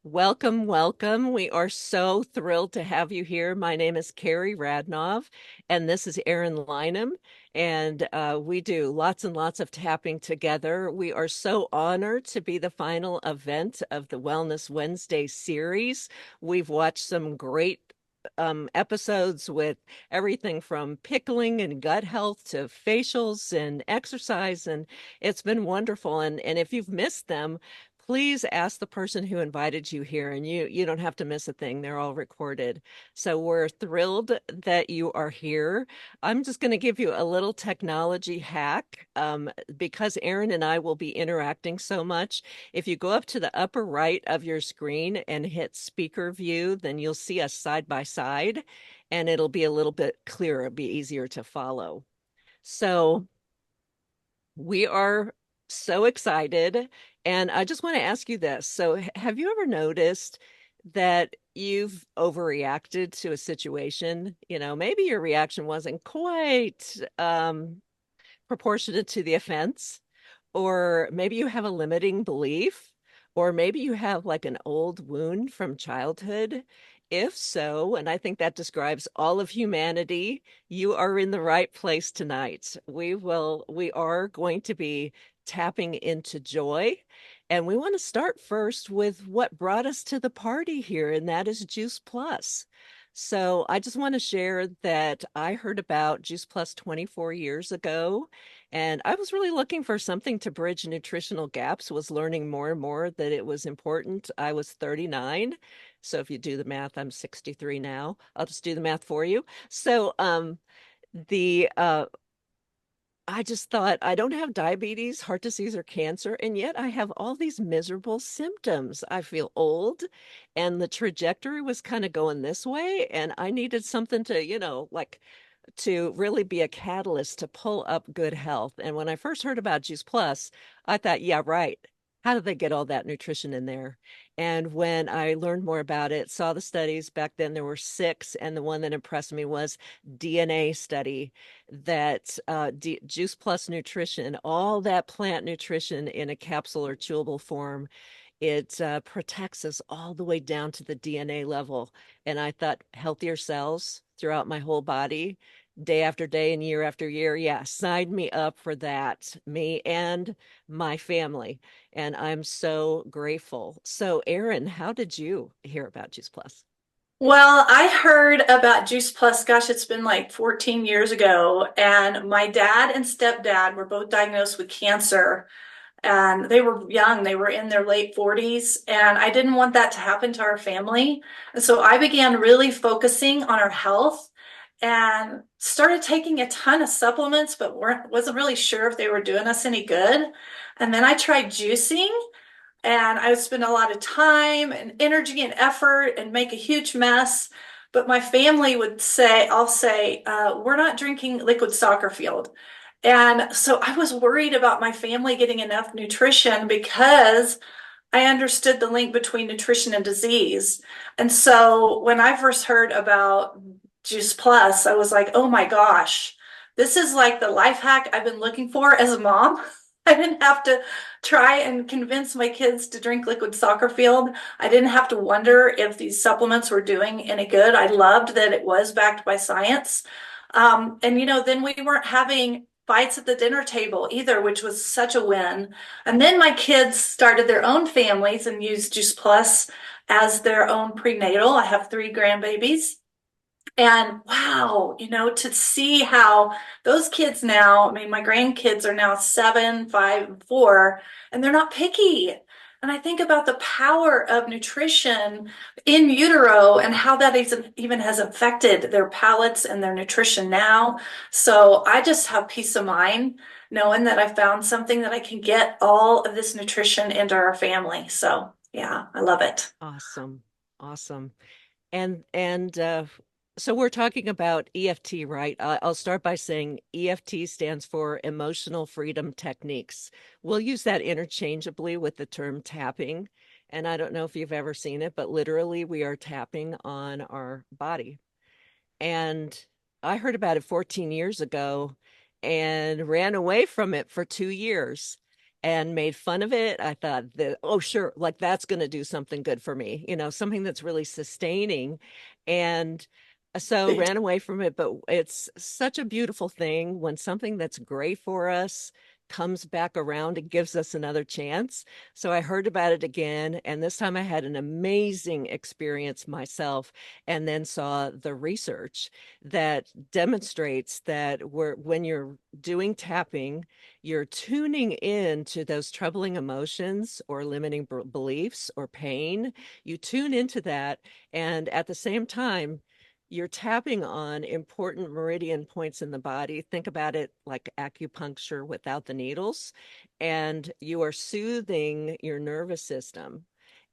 Welcome, welcome. We are so thrilled to have you here. My name is Carrie Radnov, and this is Erin Lynam, and we do lots and lots of tapping together. We are so honored to be the final event of the Wellness Wednesday series. We've watched some great episodes with everything from pickling and gut health to facials and exercise, and it's been wonderful. And if you've missed them, please ask the person who invited you here, and you don't have to miss a thing. They're all recorded. So we're thrilled that you are here. I'm just going to give you a little technology hack because Erin and I will be interacting so much. If you go up to the upper right of your screen and hit speaker view, then you'll see us side by side, and it'll be a little bit clearer, it'll be easier to follow. So we are so excited. And I just want to ask you this. So, have you ever noticed that you've overreacted to a situation? Maybe your reaction wasn't quite proportionate to the offense, or maybe you have a limiting belief, or maybe you have like an old wound from childhood. If so, and I think that describes all of humanity, you are in the right place tonight. We are going to be tapping into joy. And we want to start first with what brought us to the party here, and that is Juice Plus. So I just want to share that I heard about Juice Plus 24 years ago, and I was really looking for something to bridge nutritional gaps, was learning more and more that it was important. I was 39. So if you do the math, I'm 63 now. I'll just do the math for you. So the I just thought I don't have diabetes, heart disease, or cancer, and yet I have all these miserable symptoms. I feel old, and the trajectory was kind of going this way, and I needed something to, like to really be a catalyst to pull up good health. And when I first heard about Juice Plus, I thought, yeah, right. How did they get all that nutrition in there? And when I learned more about it, saw the studies back then, there were six, and the one that impressed me was DNA study that Juice Plus nutrition, all that plant nutrition in a capsule or chewable form, it protects us all the way down to the DNA level. And I thought healthier cells throughout my whole body, day after day and year after year. Yeah, sign me up for that, me and my family. And I'm so grateful. So, Erin, how did you hear about Juice Plus? Well, I heard about Juice Plus, gosh, it's been like 14 years ago. And my dad and stepdad were both diagnosed with cancer. And they were young, they were in their late 40s. And I didn't want that to happen to our family. And so I began really focusing on our health and started taking a ton of supplements, but wasn't really sure if they were doing us any good. And then I tried juicing. And I would spend a lot of time and energy and effort and make a huge mess. But my family would say, I'll say, we're not drinking liquid soccer field. And so I was worried about my family getting enough nutrition because I understood the link between nutrition and disease. And so when I first heard about Juice Plus, I was like, oh my gosh, this is like the life hack I've been looking for as a mom. I didn't have to try and convince my kids to drink liquid soccer field. I didn't have to wonder if these supplements were doing any good. I loved that it was backed by science. Then we weren't having fights at the dinner table either, which was such a win. And then my kids started their own families and used Juice Plus as their own prenatal. I have three grandbabies. And wow, to see how those kids now, I mean, my grandkids are now 7, 5, and 4, and they're not picky. And I think about the power of nutrition in utero and how that even has affected their palates and their nutrition now. So I just have peace of mind knowing that I found something that I can get all of this nutrition into our family. So yeah, I love it. Awesome. Awesome. And so we're talking about EFT, right? I'll start by saying EFT stands for Emotional Freedom Techniques. We'll use that interchangeably with the term tapping. And I don't know if you've ever seen it, but literally we are tapping on our body. And I heard about it 14 years ago and ran away from it for 2 years. and made fun of it. I thought that, oh, sure, like that's going to do something good for me, something that's really sustaining. And so ran away from it. But it's such a beautiful thing when something that's great for us comes back around and gives us another chance. So I heard about it again, and this time I had an amazing experience myself, and then saw the research that demonstrates that when you're doing tapping, you're tuning in to those troubling emotions or limiting beliefs or pain. You tune into that, and at the same time, you're tapping on important meridian points in the body. Think about it like acupuncture without the needles, and you are soothing your nervous system,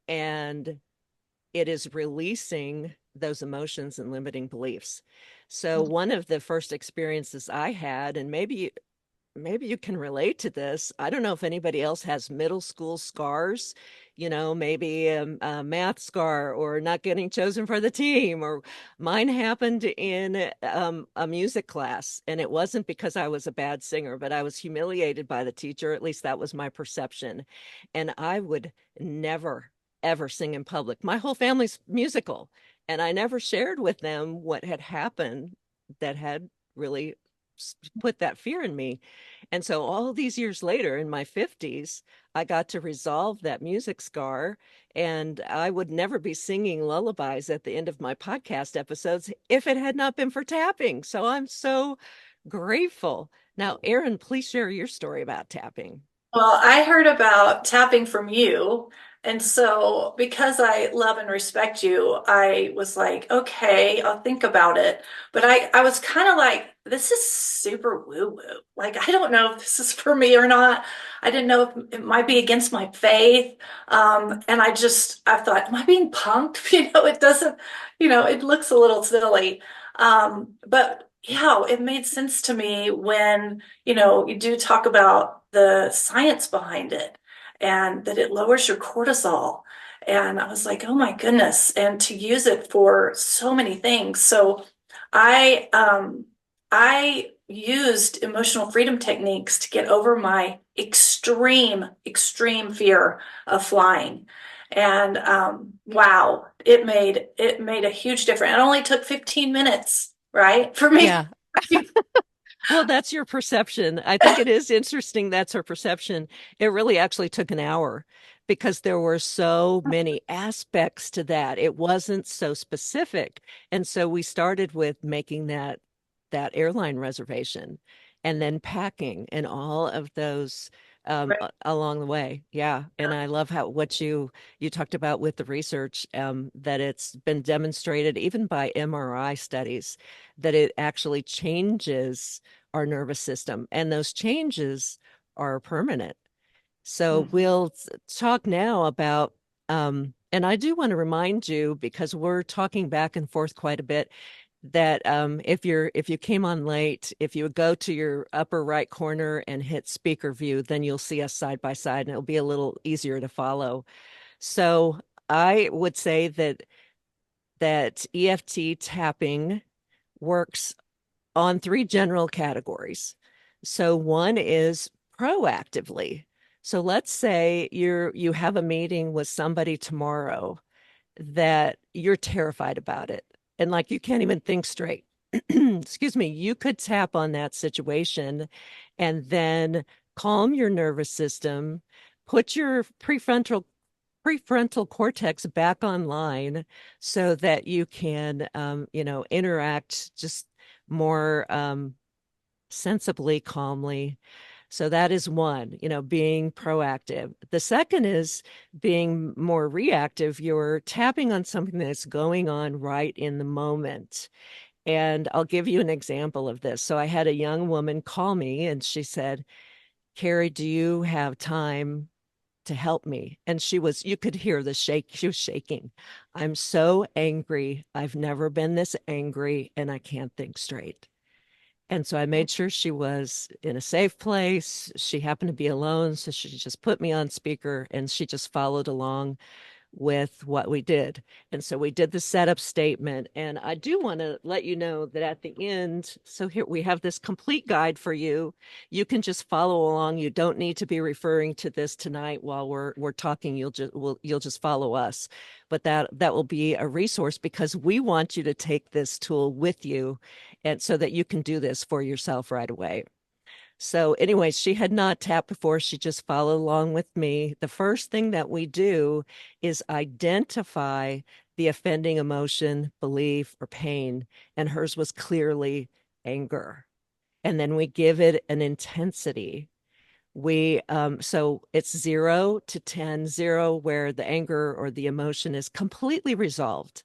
and it is releasing those emotions and limiting beliefs. So one of the first experiences I had, and maybe you can relate to this. I don't know if anybody else has middle school scars, maybe a math scar or not getting chosen for the team, or mine happened in a music class. And it wasn't because I was a bad singer, but I was humiliated by the teacher. At least that was my perception. And I would never, ever sing in public. My whole family's musical. And I never shared with them what had happened that had really put that fear in me. And so all these years later, in my 50s, I got to resolve that music scar. And I would never be singing lullabies at the end of my podcast episodes if it had not been for tapping. So I'm so grateful. Now, Erin, please share your story about tapping. Well, I heard about tapping from you. And so, because I love and respect you, I was like, okay, I'll think about it. But I was kind of like, this is super woo-woo. Like, I don't know if this is for me or not. I didn't know if it might be against my faith. And I thought, am I being punked? It doesn't, it looks a little silly. But yeah, it made sense to me when you do talk about the science behind it and that it lowers your cortisol. And I was like, oh my goodness, and to use it for so many things. So I used emotional freedom techniques to get over my extreme fear of flying. And wow, it made a huge difference. It only took 15 minutes, right? For me. Yeah. Well, that's your perception. I think it is interesting that's her perception. It really actually took an hour because there were so many aspects to that. It wasn't so specific. And so we started with making that airline reservation and then packing and all of those along the way. Yeah. And I love how what you talked about with the research, that it's been demonstrated even by MRI studies that it actually changes our nervous system, and those changes are permanent. So Mhm. we'll talk now about, and I do want to remind you, because we're talking back and forth quite a bit, that if you came on late, if you would go to your upper right corner and hit speaker view, then you'll see us side by side, and it'll be a little easier to follow. So I would say that EFT tapping works on three general categories. So one is proactively. So let's say you have a meeting with somebody tomorrow that you're terrified about it, and like you can't even think straight. Excuse me, you could tap on that situation and then calm your nervous system, put your prefrontal cortex back online so that you can interact just more sensibly, calmly. So that is one, being proactive. The second is being more reactive. You're tapping on something that's going on right in the moment. And I'll give you an example of this. So I had a young woman call me and she said, Carrie, do you have time to help me? And you could hear the shake. She was shaking. I'm so angry. I've never been this angry and I can't think straight. And so I made sure she was in a safe place. She happened to be alone, so she just put me on speaker and she just followed along with what we did. And so we did the setup statement. And I do want to let you know that at the end, so here we have this complete guide for you. You can just follow along. You don't need to be referring to this tonight while we're talking. You'll just follow us. But that will be a resource because we want you to take this tool with you and so that you can do this for yourself right away. So, anyway, she had not tapped before. She just followed along with me. The first thing that we do is identify the offending emotion, belief, or pain. And hers was clearly anger. And then we give it an intensity. So it's 0 to 10, 0, where the anger or the emotion is completely resolved.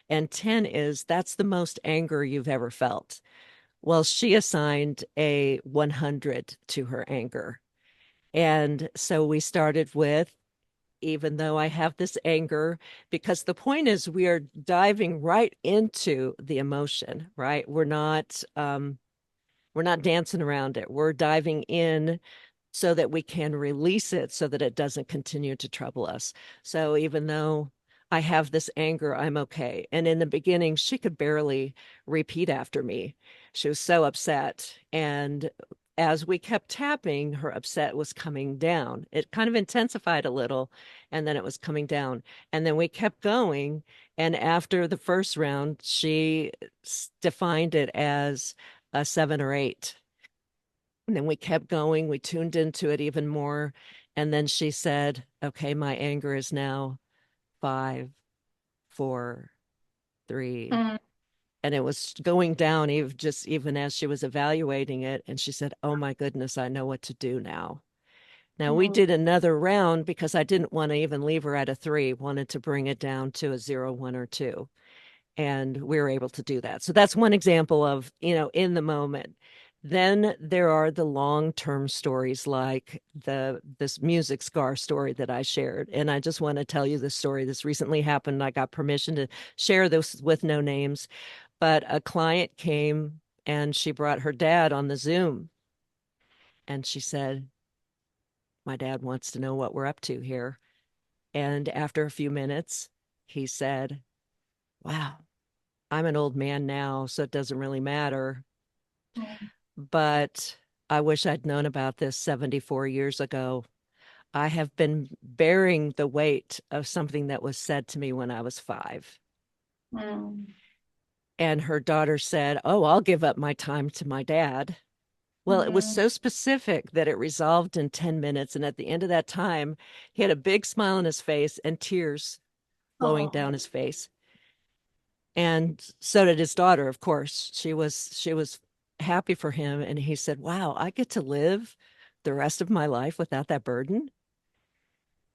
And 10 is that's the most anger you've ever felt. Well, she assigned a 100 to her anger. And so we started with, even though I have this anger, because the point is we are diving right into the emotion, right? We're not dancing around it. We're diving in so that we can release it so that it doesn't continue to trouble us. So even though I have this anger, I'm okay. And in the beginning, she could barely repeat after me. She was so upset. And as we kept tapping, her upset was coming down. It kind of intensified a little, and then it was coming down. And then we kept going. And after the first round, she defined it as a 7 or 8. And then we kept going. We tuned into it even more. And then she said, okay, my anger is now 5, 4, 3. Mm, And it was going down even as she was evaluating it. And she said, oh my goodness, I know what to do now. Now we mm, did another round because I didn't want to even leave her at a 3, wanted to bring it down to a 0, 1, or 2. And we were able to do that. So that's one example of, in the moment. Then there are the long-term stories like this music scar story that I shared. And I just want to tell you this story. This recently happened. I got permission to share this with no names, but a client came and she brought her dad on the Zoom. And she said, my dad wants to know what we're up to here. And after a few minutes, he said, wow, I'm an old man now, so it doesn't really matter. mm, But I wish I'd known about this 74 years ago. I have been bearing the weight of something that was said to me when I was 5. mm, And her daughter said, oh, I'll give up my time to my dad. Well, it was mm. so specific that it resolved in 10 minutes. And at the end of that time, he had a big smile on his face and tears flowing Oh. down his face. And so did his daughter, of course. She was happy for him. And he said, wow, I get to live the rest of my life without that burden.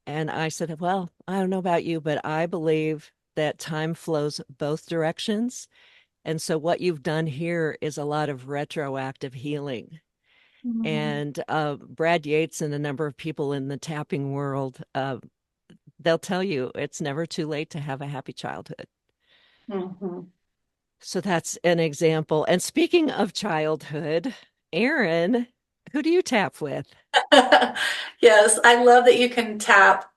And I said, well, I don't know about you, but I believe that time flows both directions. And so what you've done here is a lot of retroactive healing. Mm, And Brad Yates and a number of people in the tapping world, they'll tell you it's never too late to have a happy childhood. mhm. So that's an example. And speaking of childhood, Erin, who do you tap with? Yes, I love that you can tap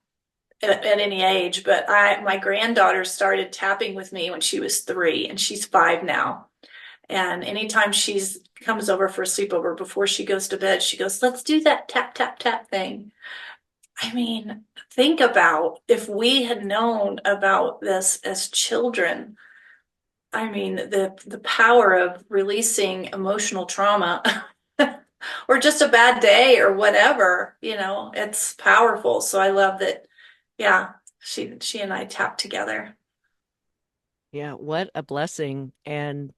at any age, but my granddaughter started tapping with me when she was 3, and she's 5 now. And anytime she's comes over for a sleepover before she goes to bed, she goes, "Let's do that tap tap tap thing." I mean, think about if we had known about this as children. I mean, the power of releasing emotional trauma or just a bad day or whatever, it's powerful. So I love that, yeah, she and I tapped together. Yeah, what a blessing. And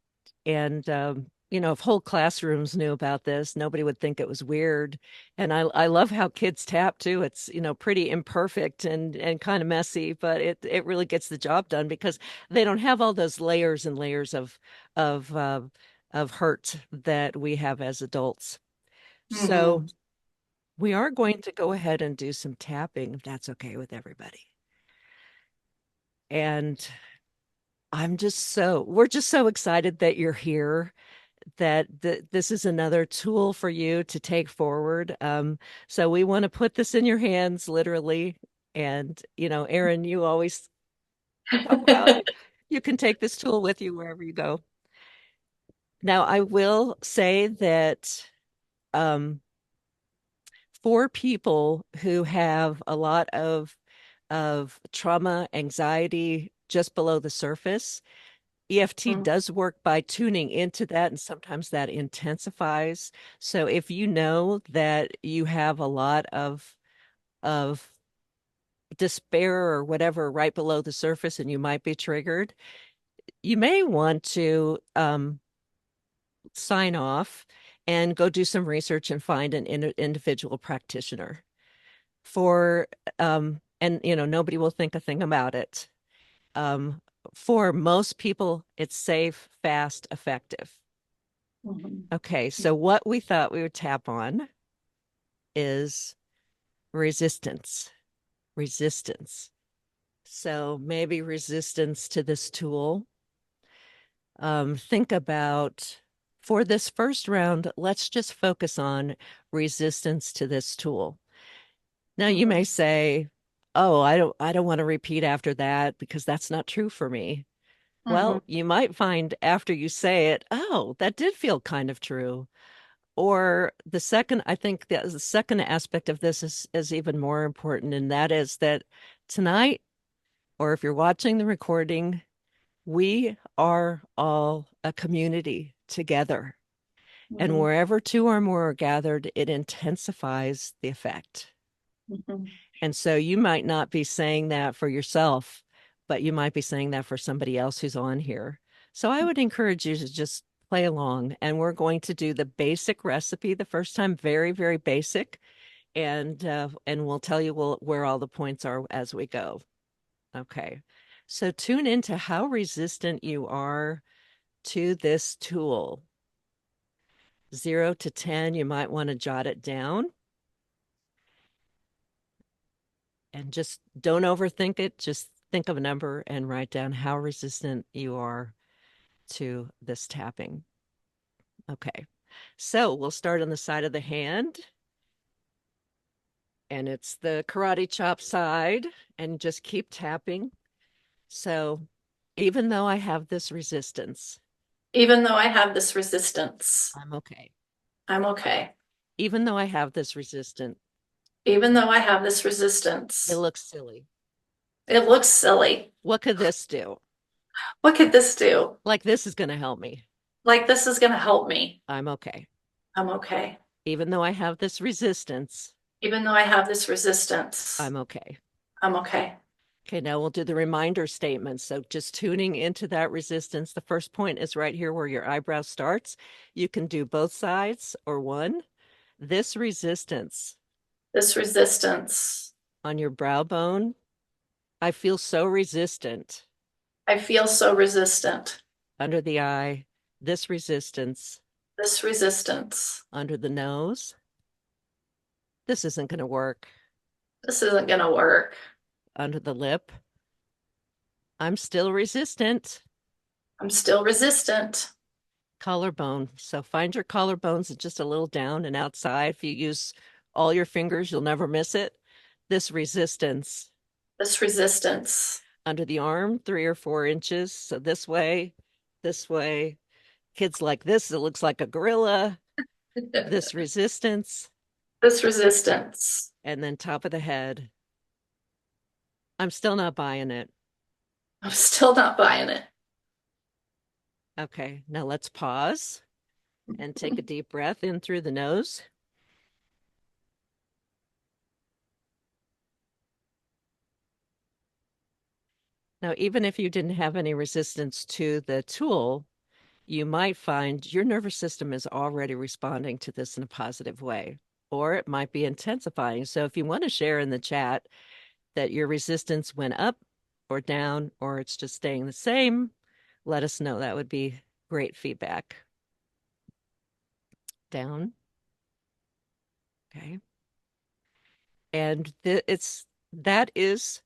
if whole classrooms knew about this, nobody would think it was weird. And I love how kids tap too. It's, pretty imperfect and kind of messy, but it really gets the job done because they don't have all those layers and layers of uh, of hurt that we have as adults. So Hmm. we are going to go ahead and do some tapping, if that's okay with everybody. And we're just so excited that you're here, that this is another tool for you to take forward. So we want to put this in your hands, literally. And, Erin, you always talk about it. You can take this tool with you wherever you go. Now, I will say that um, for people who have a lot of trauma, anxiety just below the surface, EFT Mm, does work by tuning into that, and sometimes that intensifies. So if you know that you have a lot of despair or whatever right below the surface and you might be triggered, you may want to sign off and go do some research and find an individual practitioner for and nobody will think a thing about it. Um, for most people, it's safe, fast, effective. mhm, Okay, so what we thought we would tap on is resistance. Resistance. So maybe resistance to this tool. Think about for this first round, let's just focus on resistance to this tool. Now you may mhm, say, "Oh, I don't want to repeat after that because that's not true for me." mhm, Well, you might find after you say it, "Oh, that did feel kind of true." Or I think the second aspect of this is even more important, and that is that tonight, or if you're watching the recording, we are all a community together. And mhm, wherever two or more are gathered, it intensifies the effect. mhm, And so you might not be saying that for yourself, but you might be saying that for somebody else who's on here. So I would encourage you to just play along. And we're going to do the basic recipe the first time, very, very basic. And we'll tell you where all the points are as we go. Okay. So tune into how resistant you are to this tool. 0 to 10, you might want to jot it down and just don't overthink it. Just think of a number and write down how resistant you are to this tapping. Okay. So we'll start on the side of the hand, and it's the karate chop side, and just keep tapping. So even though I have this resistance, Even though I have this resistance, I'm okay. I'm okay. Even though I have this resistance, Even though I have this it resistance, looks silly. it looks silly. What could this do? What could this do? Like, this is going to help me. Like, this is going to help me. I'm okay. I'm okay. Even though I have this resistance, Even though I have this resistance, I'm okay. I'm okay. Okay, now we'll do the reminder statements. So just tuning into that resistance. The first point is right here where your eyebrow starts. You can do both sides or one. This resistance This resistance, on your brow bone, I feel so resistant. I feel so resistant. Under the eye, this resistance This resistance, under the nose. This isn't going to work. this isn't going to work. Under the lip, I'm still resistant. I'm still resistant. Collarbone. So find your collarbones and just a little down and outside. If you use all your fingers, you'll never miss it. This resistance This resistance, under the arm, 3 or 4 inches. So this way. Kids like this, it looks like a gorilla. This resistance, this resistance. and then top of the head. I'm still not buying it. I'm still not buying it. Okay, now let's pause and take a deep breath in through the nose. Now, even if you didn't have any resistance to the tool, you might find your nervous system is already responding to this in a positive way, or it might be intensifying. So, if you want to share in the chat that your resistance went up or down, or it's just staying the same, let us know. That would be great feedback. Down. Okay. And that is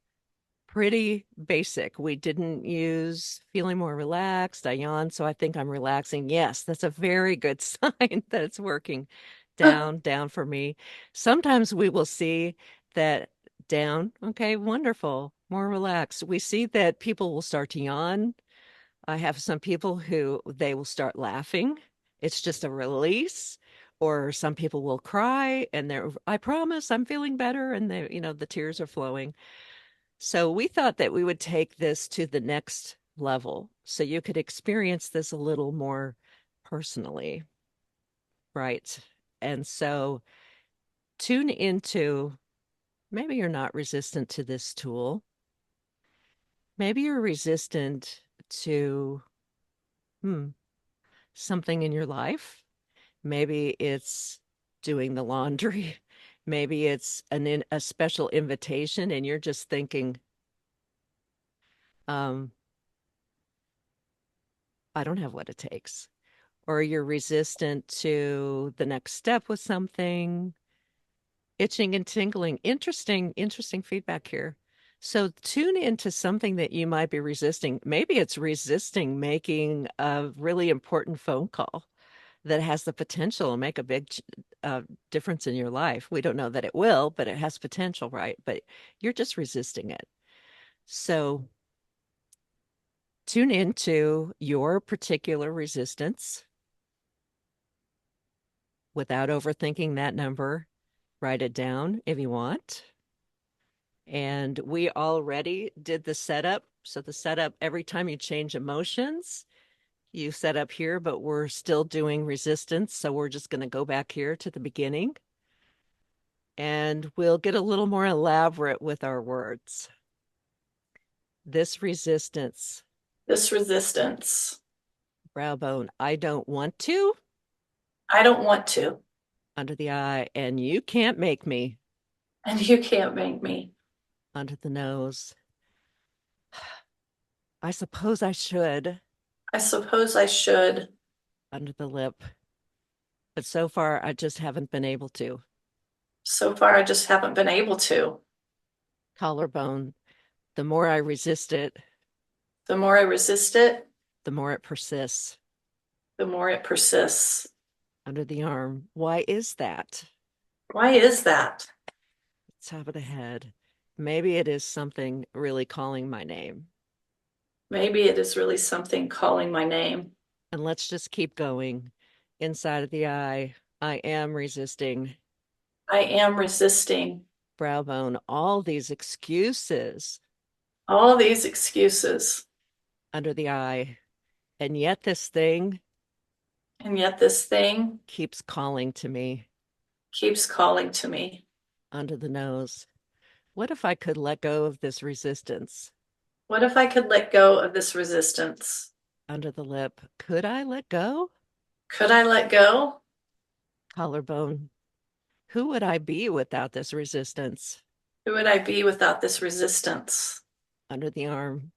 pretty basic. We didn't use feeling more relaxed. I yawned, so I think I'm relaxing. Yes, that's a very good sign that it's working. Down, down for me. Sometimes we will see that Down. Okay, wonderful. More relaxed. We see that people will start to yawn. I have some people who they will start laughing. It's just a release. Or some people will cry and I promise I'm feeling better. And the tears are flowing. So we thought that we would take this to the next level so you could experience this a little more personally, right? And so tune into maybe you're not resistant to this tool. Maybe you're resistant to hmm, something in your life. Maybe it's doing the laundry. Maybe it's a special invitation, and you're just thinking, um, I don't have what it takes. Or you're resistant to the next step with something, itching and tingling. Interesting feedback here. So tune into something that you might be resisting. Maybe it's resisting making a really important phone call that has the potential to make a big difference in your life. We don't know that it will, but it has potential, right? But you're just resisting it. So tune into your particular resistance without overthinking that number. Write it down if you want. And we already did the setup. So the setup, every time you change emotions, you set up here, but we're still doing resistance. So we're just going to go back here to the beginning and we'll get a little more elaborate with our words. This resistance, This resistance. brow bone, I don't want to, I don't want to, under the eye, and you can't make me, and you can't make me. under the nose. I suppose I should, I suppose I should. under the lip, but so far I just haven't been able to. So far, I just haven't been able to. Collarbone, the more I resist it, The more I resist it, the more it persists. the more it persists. Under the arm, why is that? Why is that? Top of the head, maybe it is something really calling my name. Maybe it is really something calling my name. And let's just keep going. Inside of the eye, I am resisting. I am resisting Brow bone, all these excuses all these excuses. under the eye. And yet this thing And yet this thing keeps calling to me keeps calling to me. under the nose. What if I could let go of this resistance? What if I could let go of this resistance? Under the lip, could I let go? Could I let go? Collarbone, who would I be without this resistance? Who would I be without this resistance? Under the arm,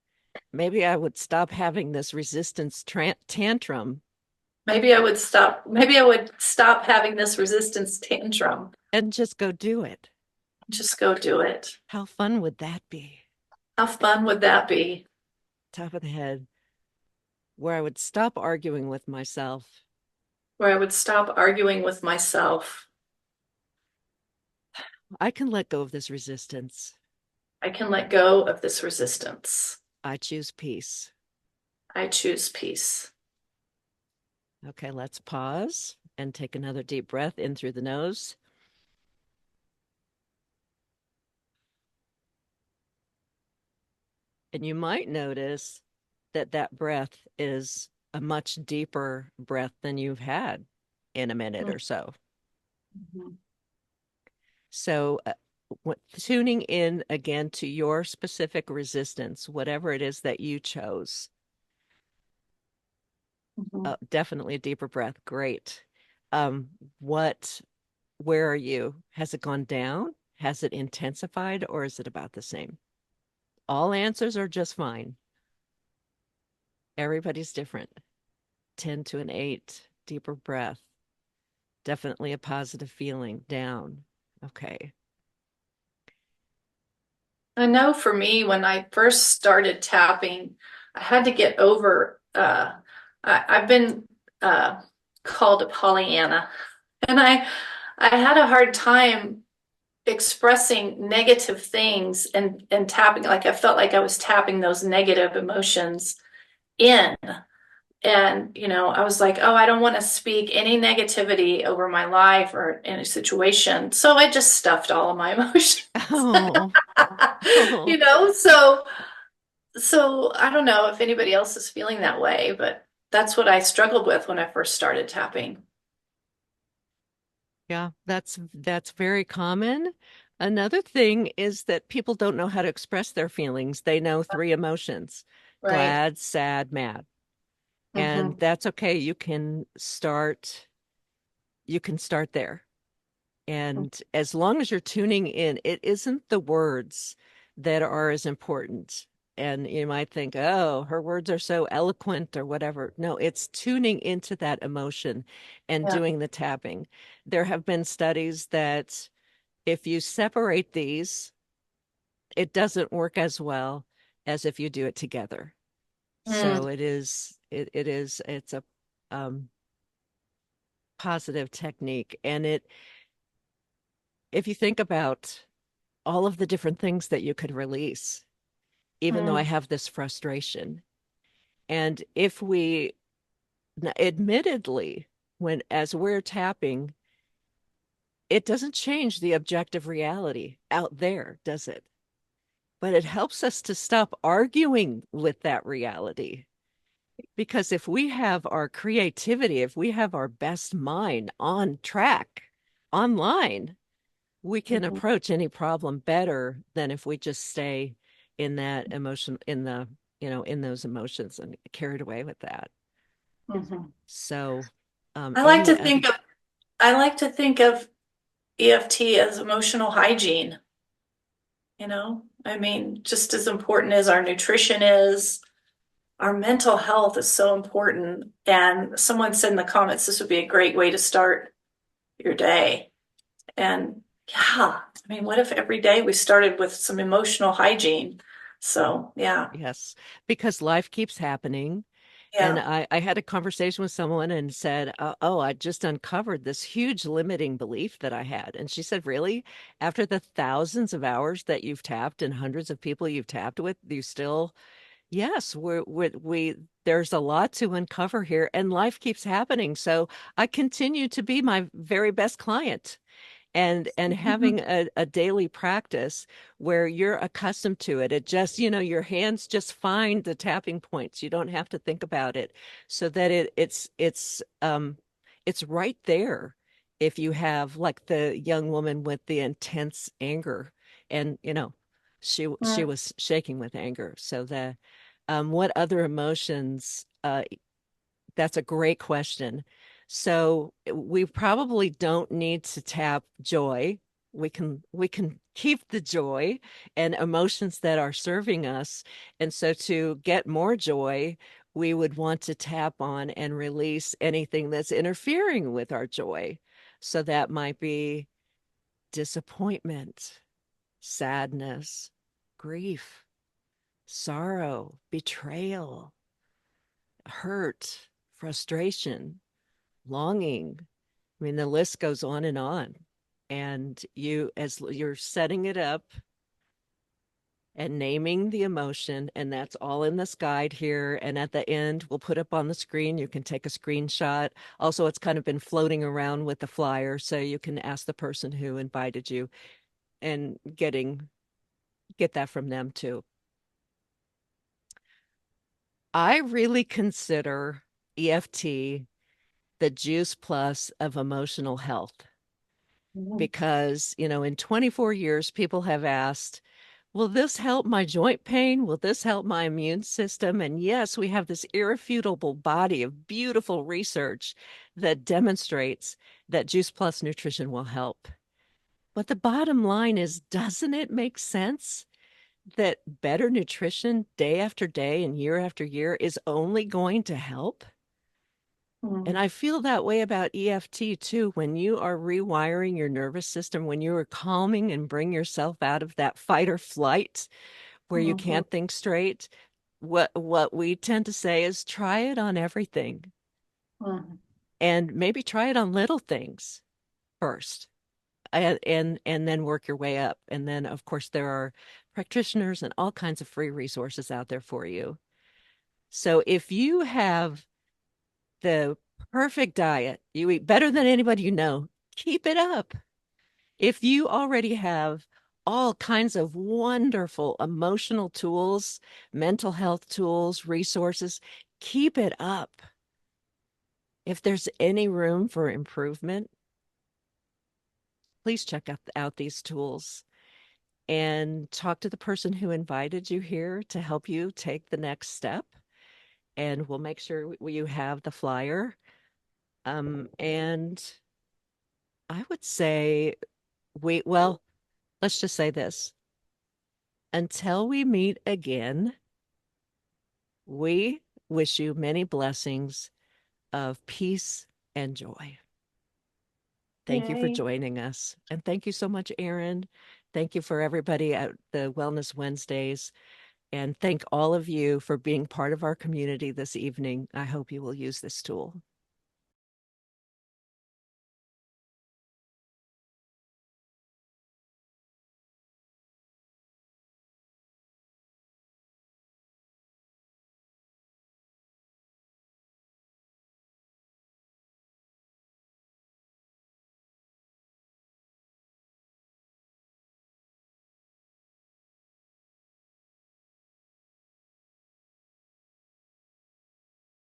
maybe I would stop having this resistance tantrum Maybe I would stop having this resistance tantrum. and just go do it. Just go do it. How fun would that be? How fun would that be? Top of the head, where I would stop arguing with myself. Where I would stop arguing with myself. I can let go of this resistance. I can let go of this resistance. I choose peace. I choose peace. Okay, let's pause and take another deep breath in through the nose. And you might notice that that breath is a much deeper breath than you've had in a minute or so. Mhm. So, tuning in again to your specific resistance, whatever it is that you chose. Mhm. Definitely a deeper breath. Great. Um, what, where are you? Has it gone down? Has it intensified, or is it about the same? All answers are just fine. Everybody's different. 10 to an 8, deeper breath. Definitely a positive feeling. Down. Okay. I know for me, when I first started tapping, I had to get over, I've been called a Polyana, and I had a hard time expressing negative things and tapping, like I felt like I was tapping those negative emotions in. And, I was like, oh, I don't want to speak any negativity over my life or any situation. So I just stuffed all of my emotions. Oh, oh, So I don't know if anybody else is feeling that way, but that's what I struggled with when I first started tapping. yeah, that's very common. Another thing is that people don't know how to express their feelings. They know three emotions: Right. glad, sad, mad. And Hmm. that's okay. You can start there. And as long as you're tuning in, it isn't the words that are as important. And you might think, oh, her words are so eloquent or whatever. No, it's tuning into that emotion and Yeah. doing the tapping. There have been studies that if you separate these, it doesn't work as well as if you do it together. Mm. So it's a um, positive technique. And if you think about all of the different things that you could release, even though I Mm. have this frustration. And if we, admittedly, when as we're tapping, it doesn't change the objective reality out there, does it? But it helps us to stop arguing with that reality. Because if we have our creativity, if we have our best mind on track online, we can Mhm. approach any problem better than if we just stay in that emotion, in those emotions and carried away with that. Mhm. So, I like to any other, think of I like to think of EFT as emotional hygiene. I mean, just as important as our nutrition is, our mental health is so important. And someone said in the comments this would be a great way to start your day. And yeah, I mean, what if every day we started with some emotional hygiene? So, yeah, yes, because life keeps happening. And yeah. I had a conversation with someone and said, oh, I just uncovered this huge limiting belief that I had. And she said, really? After the thousands of hours that you've tapped and hundreds of people you've tapped with, you still, yes, there's a lot to uncover here and life keeps happening. So I continue to be my very best client and having a daily practice where you're accustomed to it. It just, your hands just find the tapping points. You don't have to think about it, so that it's right there. If you have like the young woman with the intense anger, and she Mm. was shaking with anger. So the what other emotions, that's a great question. So we probably don't need to tap joy. We can keep the joy and emotions that are serving us. And so to get more joy, we would want to tap on and release anything that's interfering with our joy. So that might be disappointment, sadness, grief, sorrow, betrayal, hurt, frustration, longing. I mean, the list goes on and on. And as you're setting it up and naming the emotion, and that's all in this guide here. And at the end, we'll put up on the screen. You can take a screenshot. Also, it's kind of been floating around with the flyer, so you can ask the person who invited you and get that from them too. I really consider EFT the juice plus of emotional health Mhm. because, in 24 years, people have asked, will this help my joint pain? Will this help my immune system? And yes, we have this irrefutable body of beautiful research that demonstrates that Juice Plus nutrition will help. But the bottom line is, doesn't it make sense that better nutrition day after day and year after year is only going to help? And Mhm. I feel that way about EFT too. When you are rewiring your nervous system, when you are calming and bring yourself out of that fight or flight where you Mhm. can't think straight, what we tend to say is try it on everything Mhm. and maybe try it on little things first. and then work your way up. And then, of course, there are practitioners and all kinds of free resources out there for you. So if you have the perfect diet, you eat better than anybody you know, keep it up. If you already have all kinds of wonderful emotional tools, mental health tools, resources, keep it up. If there's any room for improvement, please check out these tools and talk to the person who invited you here to help you take the next step. And we'll make sure you have the flyer. And I would say, well, let's just say this. Until we meet again, we wish you many blessings of peace and joy. Thank you for Yay. joining us. And thank you so much, Erin. Thank you for everybody at the Wellness Wednesdays. And thank all of you for being part of our community this evening. I hope you will use this tool.